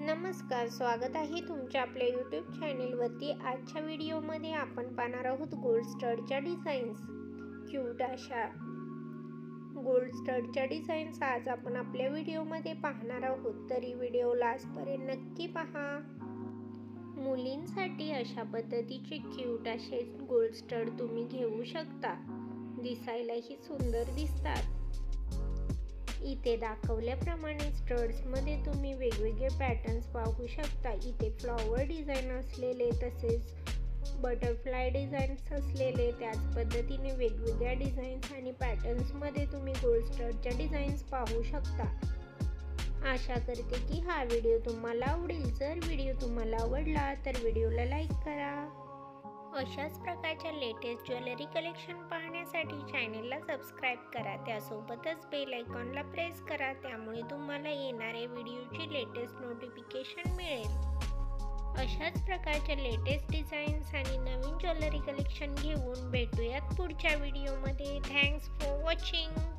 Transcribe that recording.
नमस्कार, स्वागत आहे तुमच्या आपल्या यूट्यूब चॅनेलवरती। आजच्या व्हिडिओमध्ये आपण पाहणार आहोत गोल्ड स्टडच्या डिझाईन्स। क्यूट अशा गोल्ड स्टडच्या डिझाईन्स आज आपण आपल्या व्हिडिओमध्ये पाहणार आहोत, तरी व्हिडिओ लास्टपर्यंत नक्की पहा। मुलींसाठी अशा पद्धतीचे क्यूट असे गोल्ड स्टड तुम्ही घेऊ शकता, दिसायलाही सुंदर दिसतात। इथे दाखवल्याप्रमाणे स्टड्समध्ये तुम्ही वेगवेगळे पॅटर्न्स पाहू शकता। इथे फ्लॉवर डिझाईन असलेले, तसेच बटरफ्लाय डिझाईन्स असलेले, त्याच पद्धतीने वेगवेगळ्या डिझाईन्स आणि पॅटर्न्समध्ये तुम्ही गोल्ड स्टडच्या डिझाईन्स पाहू शकता। आशा करते की हा व्हिडिओ तुम्हाला आवडेल। जर व्हिडिओ तुम्हाला आवडला तर व्हिडिओला लाईक करा। अशाच प्रकारच्या लेटेस्ट ज्वेलरी कलेक्शन पाहण्यासाठी चॅनेलला सबस्क्राईब करा, त्यासोबतच बेल आयकॉनला प्रेस करा, त्यामुळे तुम्हाला येणारे व्हिडिओची लेटेस्ट नोटिफिकेशन मिळेल। अशाच प्रकारच्या लेटेस्ट डिझाईन्स आणि नवीन ज्वेलरी कलेक्शन घेऊन भेटूयात पुढच्या व्हिडिओमध्ये। Thanks for watching.